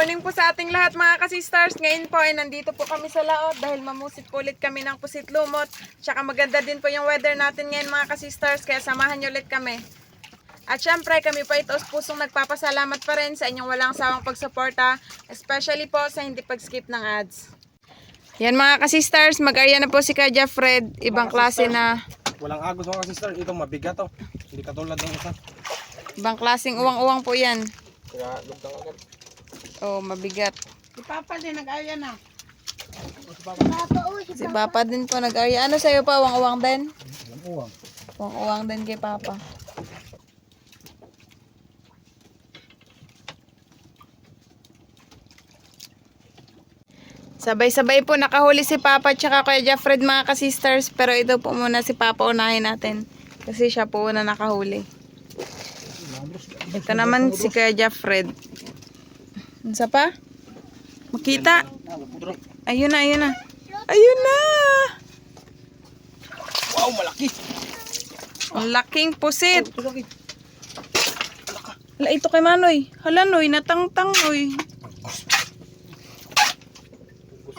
morning po sa ating lahat mga kasistars. Ngayon po ay nandito po kami sa laot dahil mamusit po ulit kami ng pusit lumot. Tsaka maganda din po yung weather natin ngayon mga kasistars, kaya samahan nyo ulit kami. At syempre kami po ito pusong nagpapasalamat pa rin sa inyong walang sawang pagsuporta, especially po sa hindi pag-skip ng ads. Yan mga kasistars, mag-arya na po si Kuya Fred, ibang klase na. Walang agos mga kasistars, ito mabigat to. Hindi katulad ng isa. Ibang klaseng uwang-uwang po yan. Kaya lugtang agad. Oh, mabigat. Si Papa din nag-aya na. Si Papa din po nag-arya. Ano sa'yo pa? Uwang-uwang din? Uwang. Uwang-uwang din kay Papa. Sabay-sabay po nakahuli si Papa at saka Kuya Fred mga kasisters. Pero ito po muna si Papa unahin natin. Kasi siya po una nakahuli. Ito naman si Kuya Fred. Ano pa? Makita? Ayun na, ayun na. Ayun na! Wow, malaki! Ang laking pusit. Hala, ito kay Manoy. Hala, Noy, natangtang, Noy.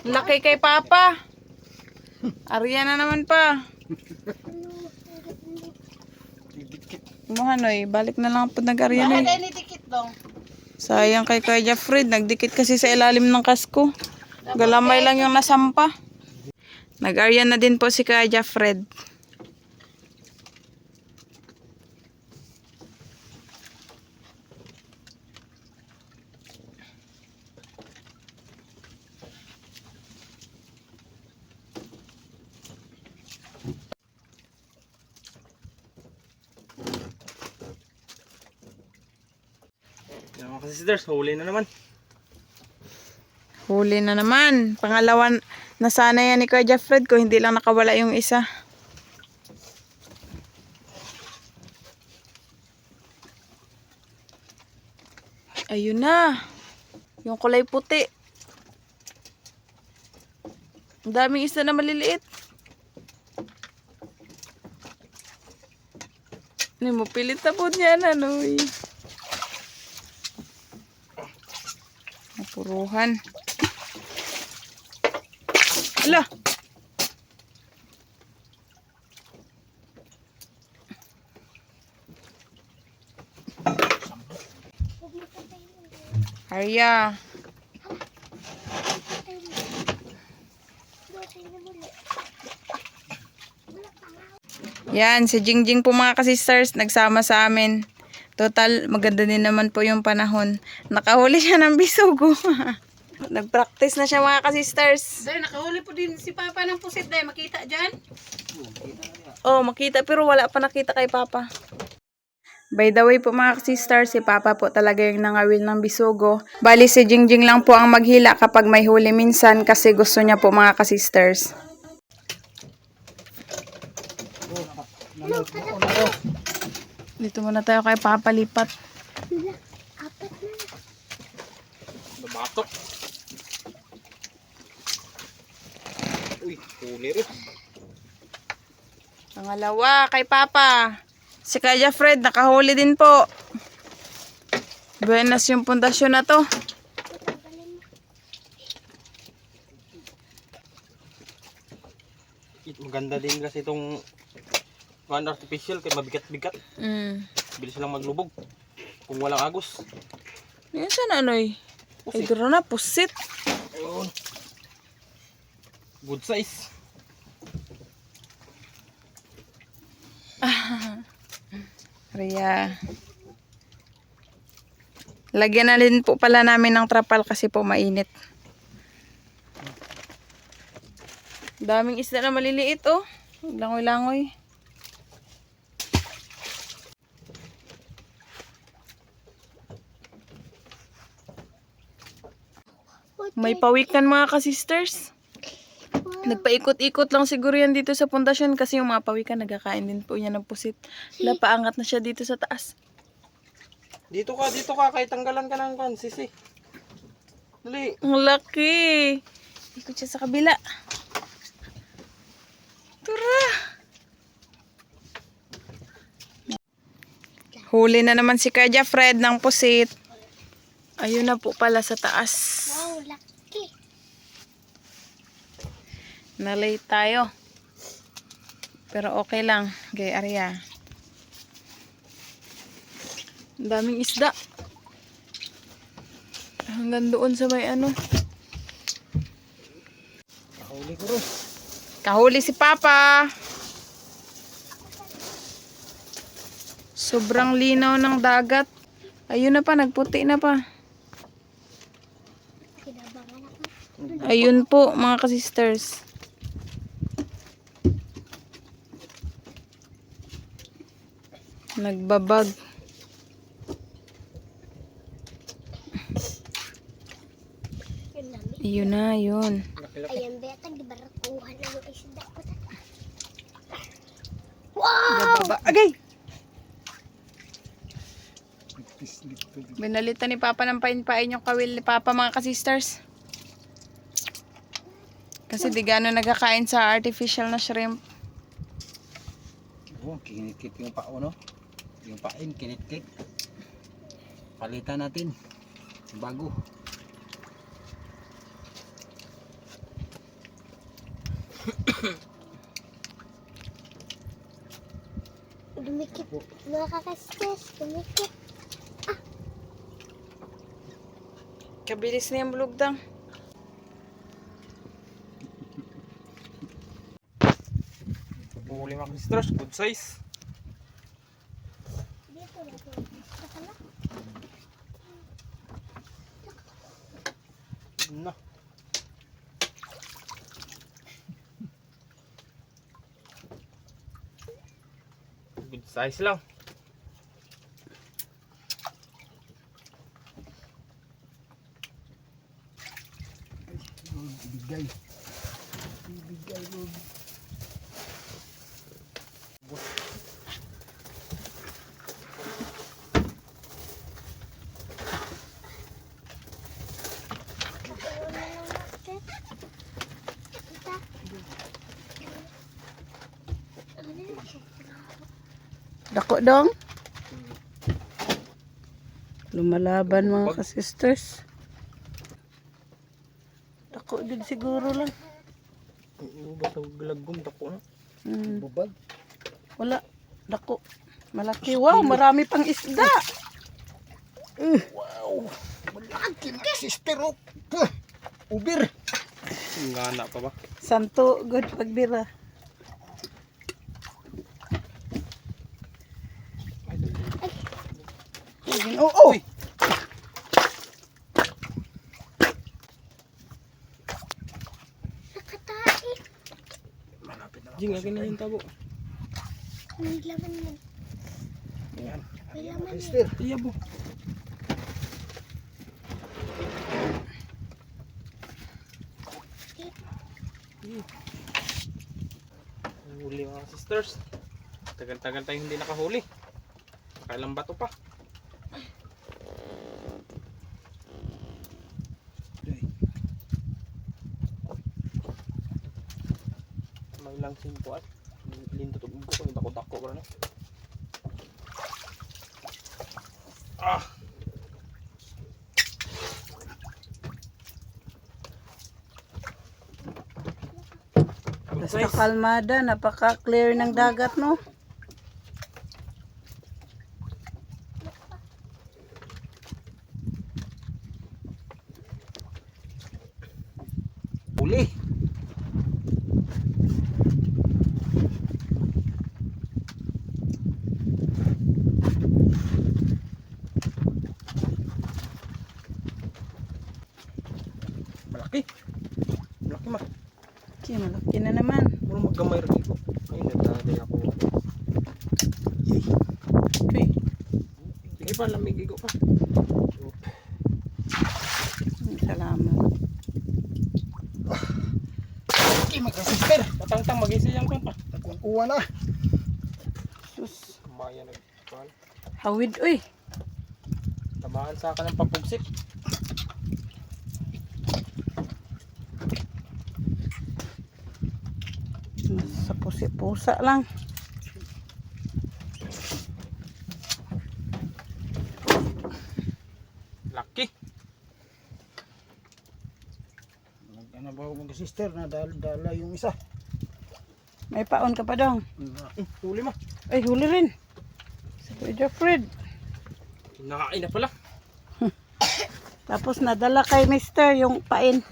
Laki kay Papa. Arya na naman pa. Muha, Noy. Balik na lang po nag-arya, Noy. Bakit ay dikit dong? Sayang kay Kuya Fred. Nagdikit kasi sa ilalim ng kasko. Galamay lang yung nasampa. Nag-arya na din po si Kuya Fred. Yan mga kasistars, huli na naman. Huli na naman. Pangalawan na sana yan ni Kuya Fred ko. Hindi lang nakawala yung isa. Ayun na. Yung kulay puti. Ang daming isa na maliliit. Hindi mo pilit na po niyan. Ano eh. Napuruhan. Ala! Arya. Yan, si Jingjing po mga kasisters, nagsama sa amin. Total, maganda din naman po yung panahon. Nakahuli siya ng bisugo. Nag-practice na siya mga kasisters. Dahil nakahuli po din si Papa ng pusit. Dahil makita dyan. Oh, makita pero wala pa nakita kay Papa. By the way po mga kasisters, si Papa po talaga yung nangawil ng bisugo. Bali si Jingjing lang po ang maghila kapag may huli minsan kasi gusto niya po mga kasisters. Dito muna tayo kay Papa lipat. Nabatok. Uy, huli rin. Pangalawa kay Papa. Si Kuya Fred nakahuli din po. Buenas yung pundasyon na to. Maganda din kasi itong one artificial kaya mabigat-bigat. Bilis lang maglubog. Kung walang agos. Yan siya na anoy. Ay, duro na, pusit. Ayun. Good size. Rhea. Lagyan na din po pala namin ng trapal kasi po mainit. Daming isda na maliliit oh. Langoy-langoy. May pawikan mga kasisters. Nagpaikot-ikot lang siguro yan dito sa pundasyon kasi yung mga pawikan nagkakain din po yan ng pusit. Paangat na siya dito sa taas. Dito ka, kahit tanggalan ka ng kan, sisi. Dali. Ang laki. Ikot siya sa kabila. Tara. Huli na naman si Kuya Fred ng pusit. Ayun na po pala sa taas. Wow, laki. Na-late tayo. Pero okay lang, kay Arya. Ang daming isda. Hanggang doon sa may ano. Kahuli ko rin. Kahuli si Papa. Sobrang linaw ng dagat. Ayun na pa, nagputi na pa. Kinabangan ako. Ayun po, mga ka-sisters. Nagbabag. Yung lami. Ayun na, yun. Laki-laki. Ayan, betag, di ba rakuha na yung isda ko. Wow! Nababa. Agay! Binalitan ni Papa ng pain-pain yung kawil ni Papa, mga ka-sisters. Kasi di gano'n nagkakain sa artificial na shrimp. Oh, kinitkit yung pao, no? Yung pain, kinitkit. Palitan natin. Bago. Dumikit. Nakakastes. Dumikit. Kabilis na yung bulugdang. Huli mga sisters, good size. Dito na ito. Nakala. Yun na. Good size lang. Ibigay. Ibigay, Lord. Ano na lang natin? Kita. Ano na siya? Dako dong. Lumalaban mga ka-sisters. Dako din siguro lang. Oo, basta galagom, tako na. Bubag. Wala. Dako. Malaki. Wow, marami pang isda. Wow. Malaki na, sister. Oh. Puh. Ubir. Ngana pa ba? Santo, good pagbira. Oh, oh. Nakatae. Malapit na. Jing, akin na yung tabo. May laman yan. Ayan. May laman yan. Sister. Iya bo. Huli mga sisters. Tagal-tagal tayong hindi nakahuli. Kailang bato pa. May lang simpo at lintot ug ko kung dako-dako ba na. Ah. Good Basta size. kalmada, napaka-clear ng dagat, no? Uli. Malaki. Malaki ma. Okay, malaki na naman. Muro maggamay rin ko. Ay, nagdali ako. Okay. Sige pa, lamig igo pa. Salamat. Okay, magka-sister. Matangtang mag-isiyang ko pa. Nagkukuha na. Sus. Maya nagkuhan. Hawid, uy. Tamaan sa akin ng pampugsit. Sa pusi-pusa lang. Laki. sister na dala yung isa. May paon ka pa dong. Huli mo. Ay, huli rin. Si Kuya Fred. Nakain na pala. Tapos nadala kay Mister yung pain.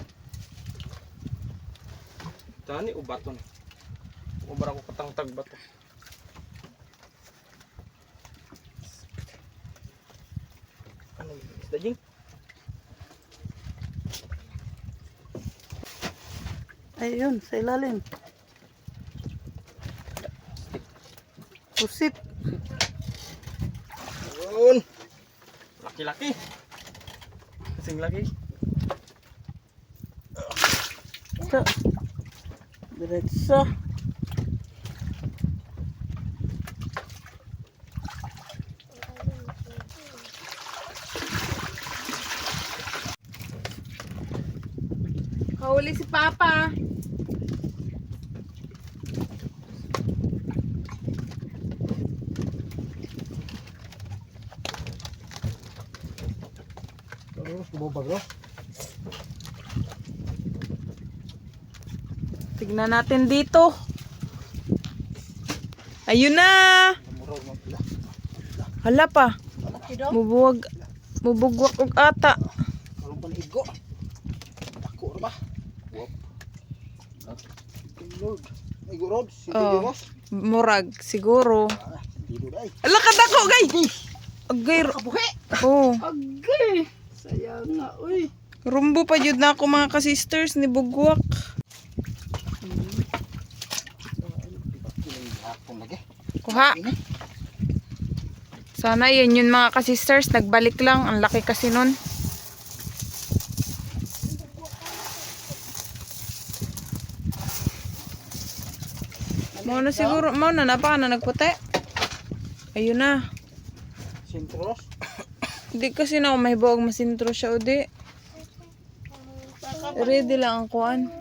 Tani o bato na. Umara ko katangtag bato. Ano yung isda Jing? Ayun, sa ilalim. Pusit. Yun. Laki-laki. Kasing laki. Ito. Diretso. Kahuli si Papa. Bumabag no? Tignan natin dito. Ayun na. Muraw mo pala. Hala pa. Malaki daw. Mubugwak og ata. Karon pa na igo. Dako ra ba? Wop. Lord. Igo rod, Oh. boss. Murag siguro. Sentido dai. Ala kadako gay. Agay. Kabuhi. Oh, Agay. Sayang nga, uy. rumbo pa jud na ako mga ka-sisters ni bugwak. Hapon lagi. Kuha. Ini. Sana yan yun mga ka-sisters. Nagbalik lang. Ang laki kasi nun. Mau na siguro. Mau na. Napaka na nagputi. Ayun na. Sintros. Hindi kasi na ako mahibawag masintro siya o di. Ready lang ang kuhan.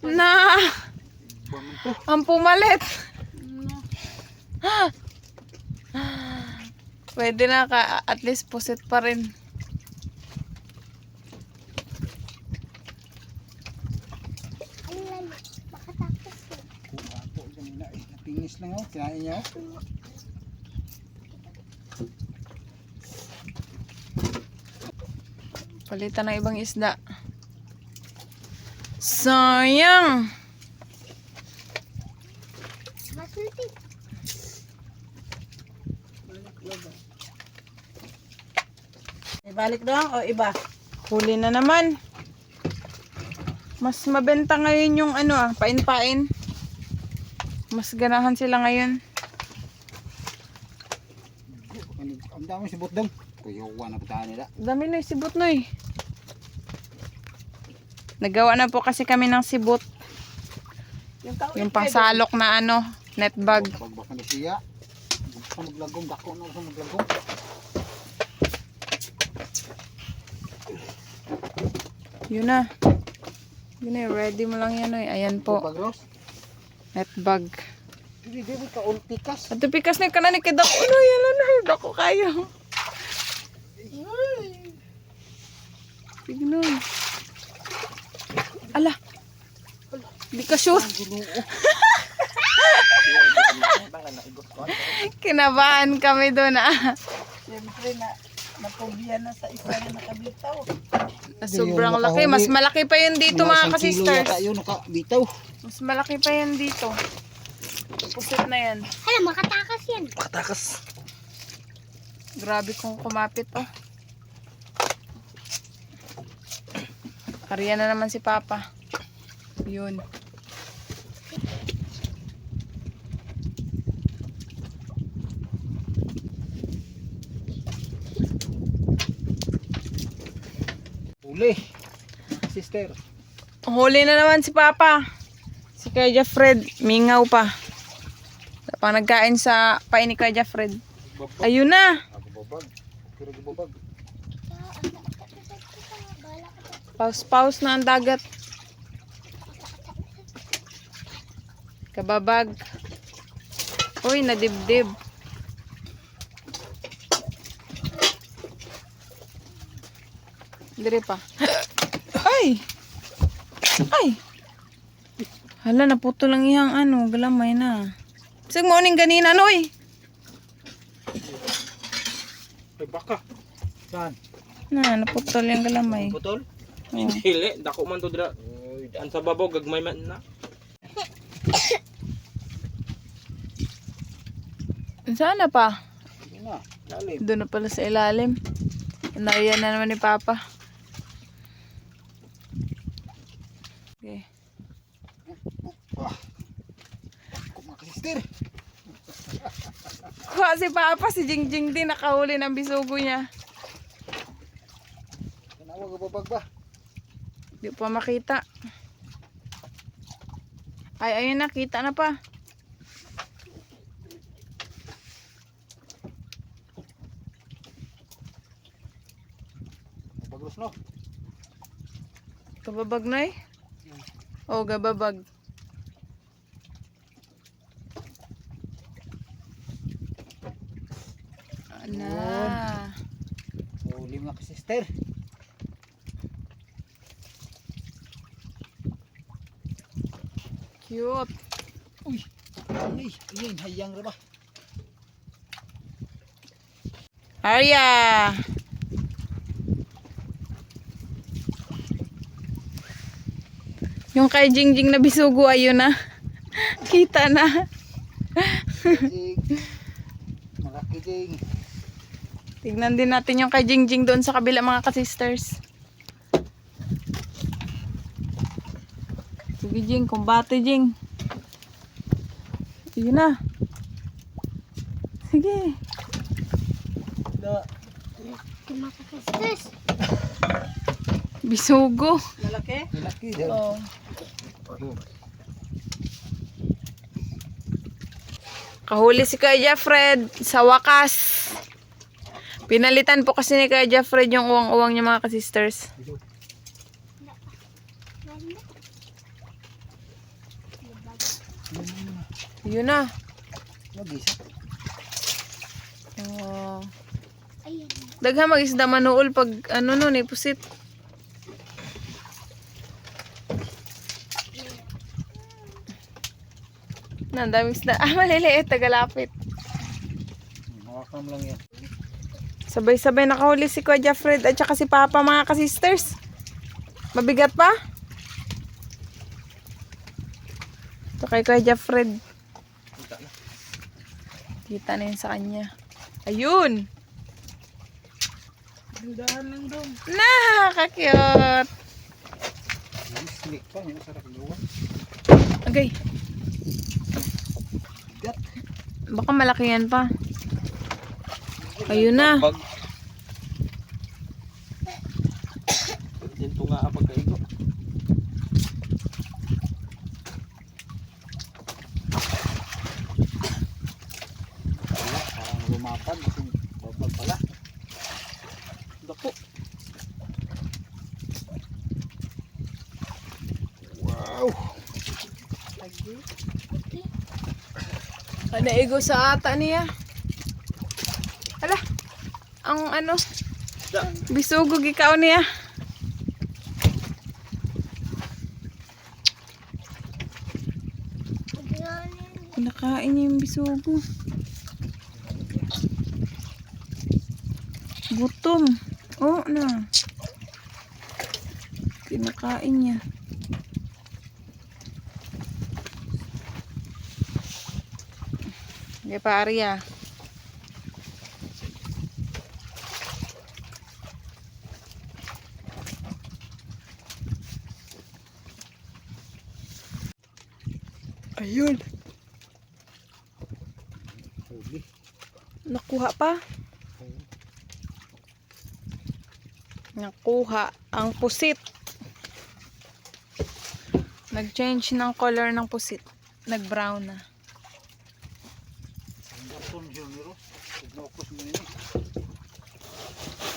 Na! Ang pumalit. Pwede na ka. At least pusit pa rin. Ang lalo. Makatapos na. Apo kanina eh. Napingis lang oh. Kinain niya oh. Palitan ng ibang isda. Sayang! Masulti. Ibalik daw o iba? Huli na naman. Mas mabenta ngayon yung ano pain-pain. Mas ganahan sila ngayon. Ang dami si Butdang. Kuyawa na putahan nila. Dami na yung sibot no eh. Nagawa na po kasi kami ng sibot. Yung pangsalok na net bag. Pagbaka na siya. Sa maglagong. Dako na sa maglagong. Yun na. Yun na, ready mo lang yan. Ayan po, Pagros. net bag. Dili ka ultikas. At pikas na ka na ni kidako. Ano yan, ano? Dako kayo. Tignan. Ala. Di ka sure. Kinabahan kami doon Siyempre napobya na sa isa na nakabitaw. Sobrang laki. Mas malaki pa yun dito mga ka-sisters. Tayo nakabitaw. Mas malaki pa yan dito. Pusit na yan. Hala, makatakas yan. Patakas. Grabe kung kumapit oh. Kariya na naman si Papa. Yun. Uli. Sister. Huli na naman si Papa. Si Kuya Fred, mingaw pa. Pang nagkain sa pain ni Kuya Fred. Ayun na. Babag. Kira babag. Paus-paus na ang dagat. Kababag. Uy, nadibdib. Dire pa. Ay! Ay! Hala, naputo lang iyang ano, galamay na. Bisag mo ning ganina, noy. Ay, baka. Saan? Na, naputol yung galamay. Putol? Oh. Dili, dako man to dira. Ang sa babaw, gagmay man na. Sana pa. Yun na. Lalim. Doon na pala sa ilalim. Nariyan na naman ni Papa. Okay. Kumakasister. Kuha si Papa, si Jingjing din nakahuli ng bisugo niya. Kanawag babag ba? Di pa makita. Ay, ayun na, kita na pa. Baglos no? Kababag na eh. O, gababag. Na. Huli mga kasister. Cute. Uy. Ay, ayun, hayang ra ba? Arya. Yung kay Jingjing na bisugo, ayun na. Kita na. Jing. Malaki jing. Tignan din natin yung kay Jingjing doon sa kabila, mga ka-sisters. Sige Jing, kumbate Jing. Ayun na. Sige. Da. Kumakasistas. Bisugo. Lalaki? Malaki jing. Oh. Kahuli si Kuya Fred sa wakas. Pinalitan po kasi ni Kuya Fred yung uwang-uwang niya, mga ka-sisters. Yun na. Mag-isa. Oh. Ayan. Daghan mag-isda manuol pag ano nun eh, pusit. Na, ang daming isda. Ah, maliliit, tagalapit. Hawakam lang yan. Sabay-sabay nakahuli si Kuya Fred at saka si Papa, mga ka-sisters. Mabigat pa? Ito kay Kuya Fred. Kita na. Kita na yun sa kanya. Ayun! Dahan lang doon. Nakaka-cute! Slick pa, yung sarap gawa. Okay. Bigat. Baka malaki yan pa. Ayun na. Bag. Dito nga ang pagkaigo. Wala, parang lumapad. Kasi babag pala. Dako. Wow. Naigo sa ata niya. Ala. Ang ano, Da. bisugo gikaw niya. Nakain niya yung bisugo. Gutom. Oo na. Kinakain niya. Hindi pa, Arya. Ayun. Huli. Nakuha pa. Nakuha ang pusit. Nag-change ng color ng pusit. Nag-brown na. Ang garson siya niro. Ignokos mo nini.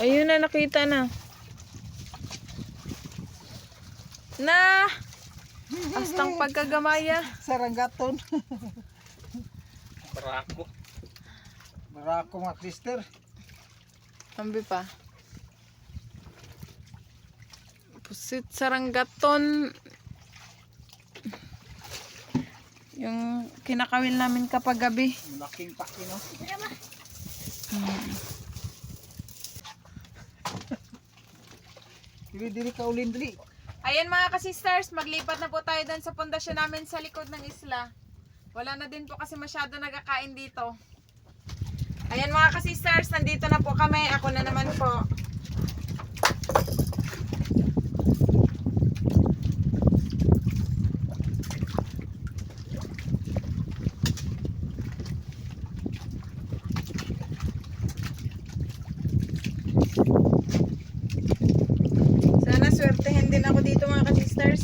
Ayun na, nakita na. Na! Astang pagkagamaya. Saranggaton. Barako. Marako mga sister. Ambi pa. Pusit saranggaton. Yung kinakawil namin kapag gabi. Malaking pain, no? Dili ka ulin, dili. Ayan mga ka-sisters, maglipat na po tayo doon sa pundasyon namin sa likod ng isla. Wala na din po kasi masyado nagkakain dito. Ayan mga ka-sisters, nandito na po kami. Ako na naman po. Sana swertehin din ako dito mga ka-sisters.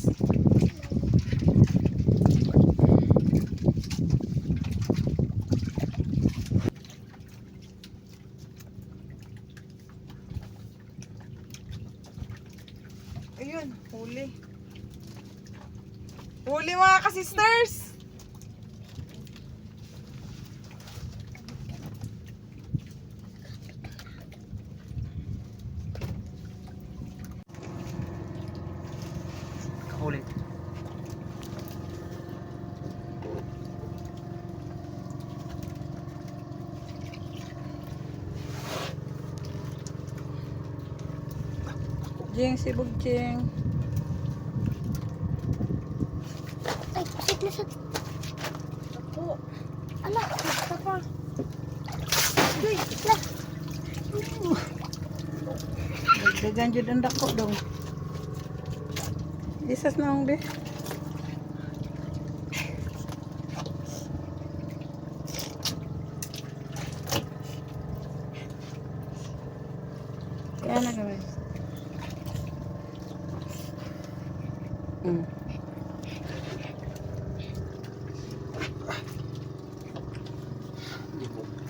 Ayun, huli. Huli mga ka-sisters! Huli. Jing, sibog Jing. Ay, pasit na sa... Ako, Ala, basta pa. uy, ala. Dagdagan jud ang dako dong. Isas na ang be. Kaya na kami.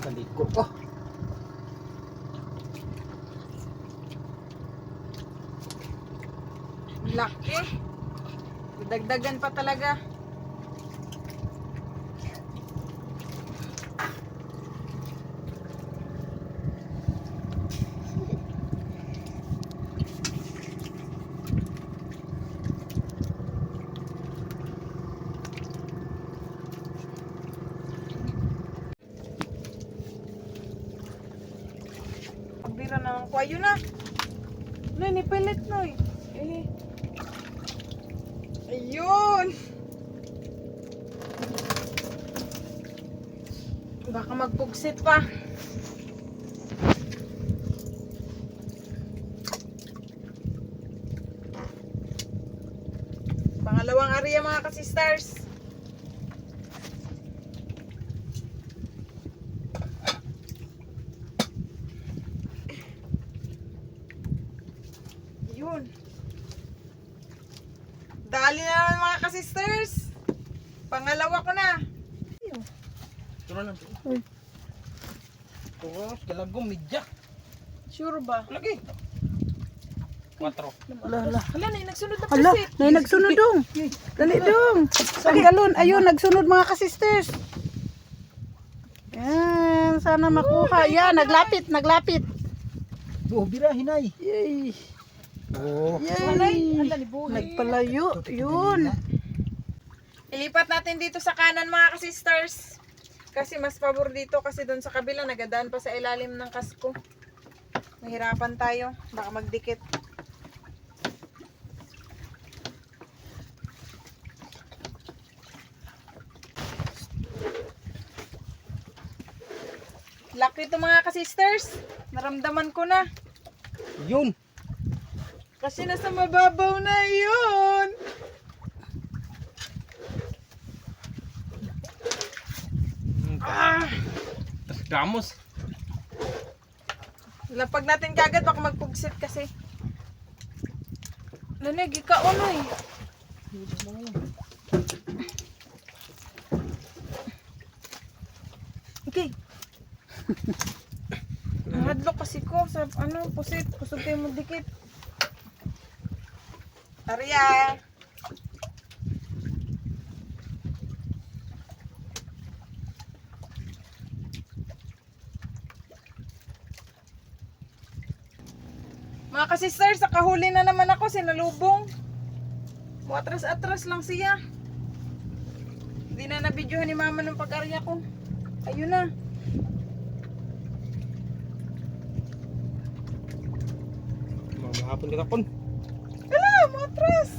Kalikot ko. Laki. Dagdagan pa talaga. Pagbira na ako. Ayun na. Noy, nipilit Noy. Eh. Ayun! Baka magpugsit pa. Pangalawang area mga ka-sisters. Yun. Dali na naman mga ka-sisters. Pangalawa ko na. Ito na lang. Uy. Turos, kalagong midya. Sure ba? Lagi. 4. Ala. Hala na, nagsunod na Ala, pusit. nay nagsunod dong. Dali dong. Tanggalon. Ayun, nagsunod mga ka-sisters. Yan, sana makuha. Yan, naglapit. Buh, bira, hinay. Yay. Oh. Yay. Hala, libuhin. Nagpalayo. Yun. Ilipat natin dito sa kanan mga ka-sisters. Kasi mas pabor dito kasi doon sa kabila nagadaan pa sa ilalim ng kasko. Mahirapan tayo. Baka magdikit. Laki ito mga ka-sisters. Naramdaman ko na. Yun. Kasi nasa mababaw na yun. Tas damos. Lapag natin kagad baka magpugsit kasi. Lanig, ikaon eh. Okay. Nahadlok kasi ko sa pusit. Kusog kayo mo dikit. Arya. Mga ka-sisters, nakahuli na naman ako, sinalubong. Atras-atras lang siya. Hindi na nabidyohan ni mama ng pag-arya ko. Ayun na. Maghapon ka tapon. Hala, matras.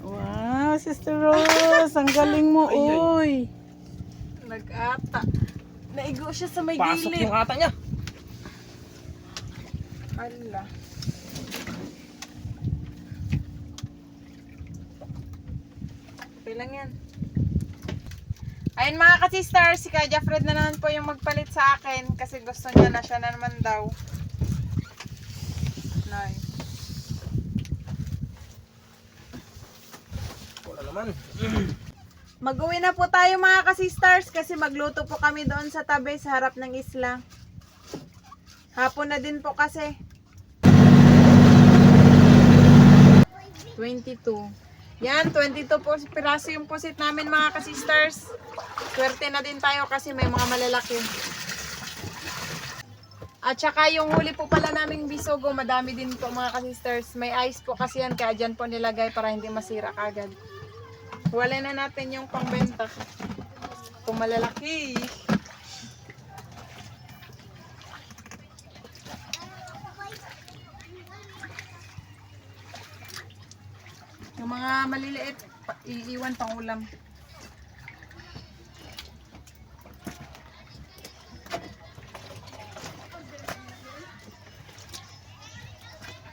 Wow, Sister Rose, ang galing mo, Ay, ay. uy. Nag-ata. Naigo siya sa may Pasok gilid. yung ata niya. Hala. Okay lang yan. Ayun mga ka-sisters, si Kaya Fred na naman po yung magpalit sa akin kasi gusto niya na siya na naman daw. Nay. Wala naman. Mag-uwi na po tayo mga ka-sisters kasi magluto po kami doon sa tabi sa harap ng isla. Hapon na din po kasi. 22. Yan, 22 po piraso yung pusit namin mga ka-sisters. Swerte na din tayo kasi may mga malalaki. At saka yung huli po pala naming bisogo, madami din po mga ka-sisters. May ice po kasi yan, kaya dyan po nilagay para hindi masira kagad. Wala na natin yung pangbenta. Kung malalaki. Yung mga maliliit, iiwan pang ulam.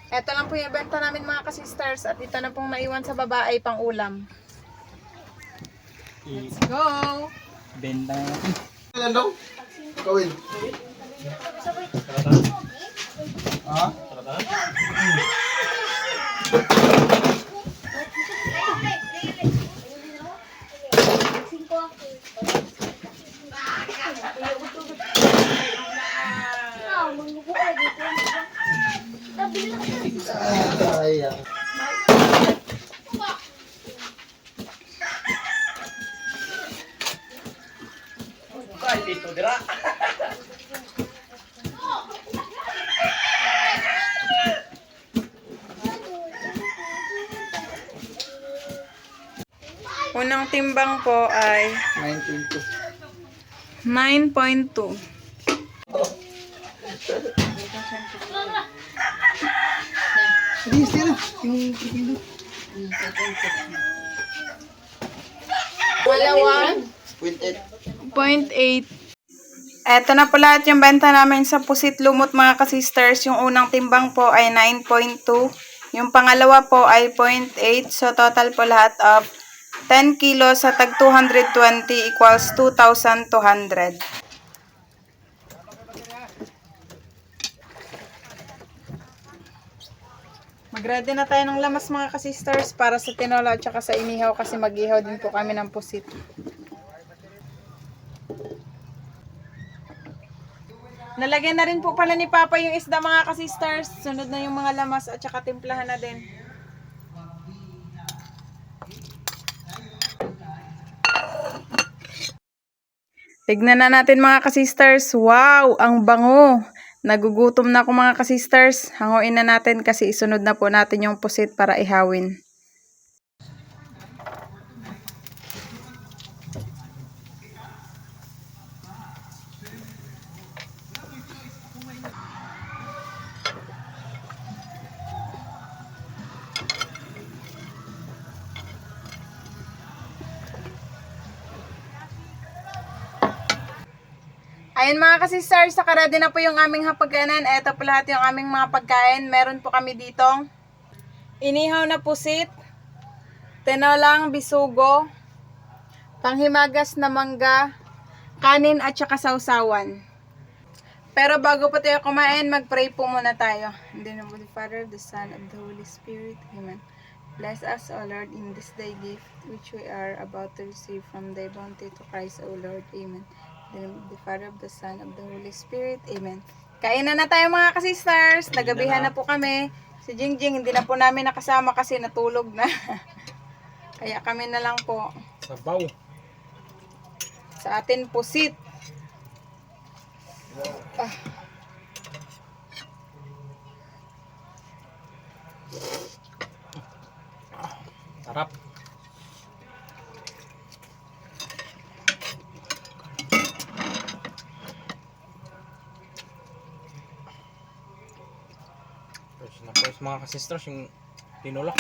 Ito lang po yung benta namin mga ka-sisters at ito na pong naiwan sa baba ay pang ulam. Let's go! Benta na natin. Ilan daw? Gawin. Ha? Sayang. Ay, dito dira. Unang timbang po ay 9.2. 9.2. Sige, sila. Yung kilo. Dalawa. 0.8. 0.8. Eto na po lahat yung benta namin sa Pusit Lumot mga ka-sisters. Yung unang timbang po ay 9.2. Yung pangalawa po ay 0.8. So total po lahat of 10 kilos sa tag 220 equals 2,200. Mag-ready na tayo ng lamas mga ka-sisters para sa tinola at saka sa inihaw kasi mag-ihaw din po kami ng pusit. Nalagyan na rin po pala ni Papa yung isda mga ka-sisters. Sunod na yung mga lamas at saka timplahan na din. Tignan na natin mga ka-sisters. Wow! Ang bango! Nagugutom na ako mga ka-sisters. Hanguin na natin kasi isunod na po natin yung pusit para ihawin. Ayun mga ka-sisters, sakarady na po yung aming hapagkanan. Ito po lahat yung aming mga pagkain. Meron po kami ditong inihaw na pusit, tinolang bisugo, panghimagas na mangga, kanin at saka sausawan. Pero bago po tayo kumain, mag-pray po muna tayo. In the name of the Father, the Son, and the Holy Spirit. Amen. Bless us, O Lord, in this day gift which we are about to receive from thy bounty to Christ, O Lord. Amen. In the name of the Father, of the Son, of the Holy Spirit. Amen. Kainan na tayo mga ka-sisters. Nagabihan na po kami. Si Jingjing hindi na po namin nakasama kasi natulog na. Kaya kami na lang po. Sabaw. Sa atin pusit. Ah. Sarap. Tapos mga kasisters, yung tinola.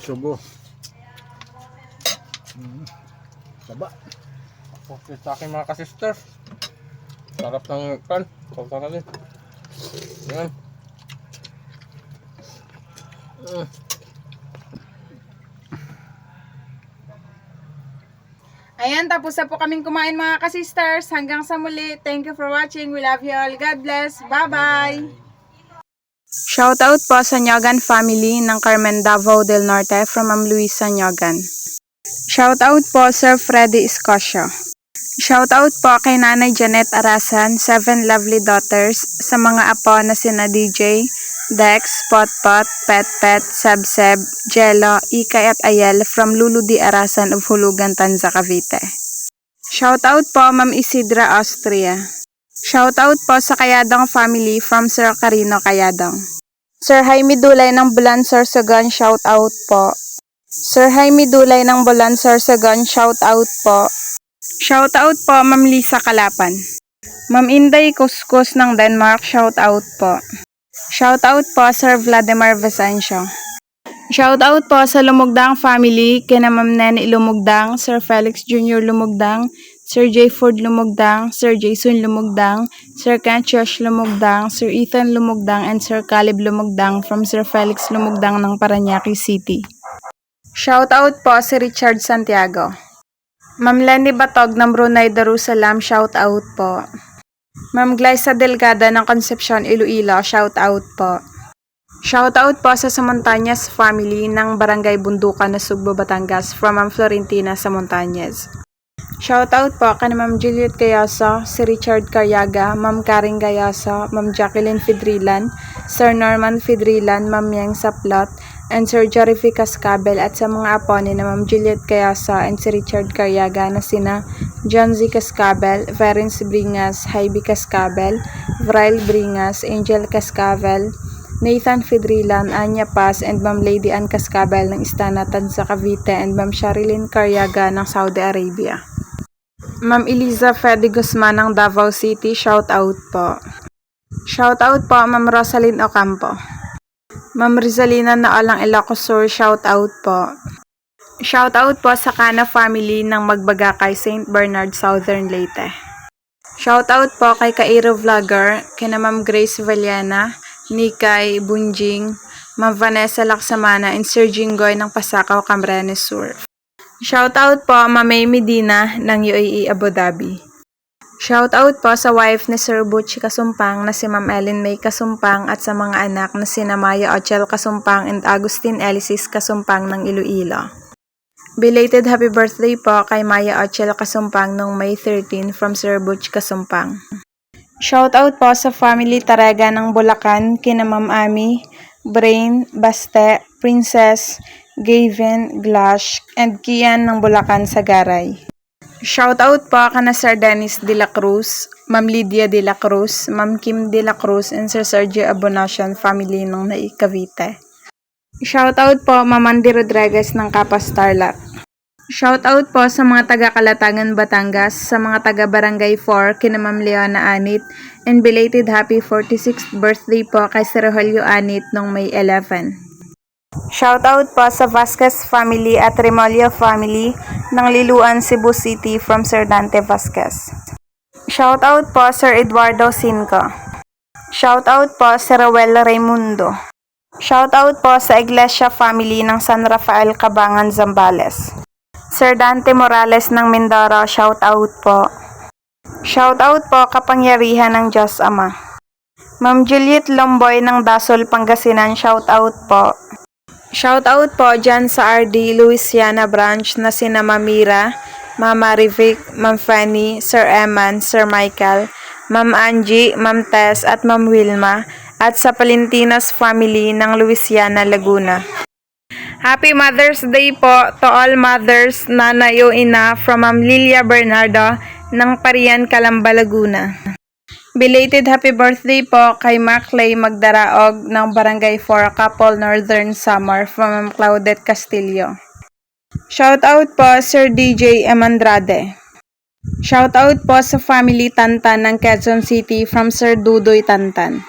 Sugo. Taba. Okay, sa akin mga kasisters. Sarap ng pan. Sausaw natin. Yan. Ayan, tapos na po kaming kumain mga kasisters. Hanggang sa muli. Thank you for watching. We love you all. God bless. Bye-bye. Shoutout po sa Nyogan family ng Carmen Davao del Norte from Ma'am Luisa Nyogan. Shoutout po Sir Freddy Escocio. Shoutout po kay Nanay Janet Arasan, 7 lovely daughters, sa mga apo na sina DJ, Dex, Potpot, Pet, Seb, Jello, Ikay at Ayel from Lulu D. Arasan of Hulugan, Tanza, Cavite. Shoutout po Ma'am Isidra Austria. Shoutout po sa Kayadong family from Sir Carino Kayadong. Sir Jaime Dulay ng Bulan Sorsogon, shoutout po. Sir Jaime Dulay ng Bulan Sorsogon, shoutout po. Shoutout po Ma'am Lisa Kalapan. Ma'am Inday Kuskus ng Denmark, shoutout po. Shoutout po Sir Vladimir Vicencio. Shoutout po sa Lumugdang family, kina Ma'am Nene Lumugdang, Sir Felix Jr. Lumugdang, Sir J. Ford Lumugdang, Sir Jason Lumugdang, Sir Canchosh Lumugdang, Sir Ethan Lumugdang, and Sir Caleb Lumugdang from Sir Felix Lumugdang ng Parañaque City. Shoutout po si Richard Santiago. Ma'am Lenny Batog ng Brunei Darussalam, shoutout po. Ma'am Glyza Delgada ng Concepcion, Iloilo, shoutout po. Shoutout po sa Samontañez family ng Barangay Bundukan, Nasugbo, Batangas from Ma'am Florentina Samontañez. Shoutout po kay Ma'am Juliet Gayoso, si Richard Caryaga, Ma'am Karing Gayoso, Ma'am Jacqueline Fidrilan, Sir Norman Fidrilan, Ma'am Yang Saplot, and Sir Jorifi Cascabel, at sa mga apo ni na Ma'am Juliet Gayoso and si Richard Caryaga na sina John Z. Cascabel, Verence Bringas, Heidi Cascabel, Vrail Bringas, Angel Cascabel, Nathan Fidrilan, Anya Paz, and Ma'am Lady Ann Cascabel ng Istana, Tanza, Cavite, and Ma'am Sharilyn Caryaga ng Saudi Arabia. Ma'am Eliza Fede Guzman ng Davao City, shoutout po. Shoutout po Ma'am Rosalyn Ocampo. Ma'am Rizalina Naalang Ilocos Sur, shoutout po. Shoutout po sa Cana family ng Magbagakay, St. Bernard, Southern Leyte. Shoutout po kay Kairo Vlogger, kina Ma'am Grace Valiana, Nikay Bunjing, Ma'am Vanessa Laksamana, and Sir Jinggoy ng Pasakaw, Camarines Sur. Shoutout po Ma'am May Medina ng UAE Abu Dhabi. Shoutout po sa wife ni Sir Butch Kasumpang na si Ma'am Ellen May Kasumpang at sa mga anak na sina Maya Ochel Kasumpang and Agustin Elisis Kasumpang ng Iloilo. Belated happy birthday po kay Maya Ochel Kasumpang noong May 13 from Sir Butch Kasumpang. Shoutout po sa family Tarega ng Bulacan, kina Ma'am Ami, Brain, Baste, Princess, Gavin, Glash, and Kian ng Bulacan sa Garay. Shoutout po kana Sir Dennis de la Cruz, Ma'am Lydia de la Cruz, Ma'am Kim de la Cruz, and Sir Sergio Abonacion family ng Cavite. Shoutout po Ma'am Andy Rodriguez ng Kapas Tarlac. Shoutout po sa mga taga Calatagan, Batangas, sa mga taga Barangay 4, kina Ma'am Leona Anit, and belated happy 46th birthday po kay Sir Julio Anit nung May 11. Shoutout po sa Vasquez family at Remolio family ng Liluan, Cebu City from Sir Dante Vasquez. Shoutout po Sir Eduardo Cinco. Shoutout po Sir Rowel Raimundo. Shoutout po sa Iglesia family ng San Rafael, Cabangan, Zambales. Sir Dante Morales ng Mindoro, shoutout po. Shoutout po kapangyarihan ng Diyos Ama. Ma'am Juliet Lomboy ng Dasol, Pangasinan, shoutout po. Shoutout po dyan sa RD Louisiana branch na sina Mamira, Ma'am Marivic, Ma'am Fanny, Sir Eman, Sir Michael, Ma'am Angie, Ma'am Tess at Ma'am Wilma, at sa Palentinos family ng Louisiana, Laguna. Happy Mother's Day po to all mothers, nanay o ina from Ma'am Lilia Bernardo ng Parian, Calamba, Laguna. Belated happy birthday po kay Maclay Magdaraog ng Barangay 4, Capol, Northern Samar from Ma'am Claudette Castillo. Shoutout po Sir DJ Emandrade. Shoutout po sa family Tantan ng Quezon City from Sir Dudoy Tantan.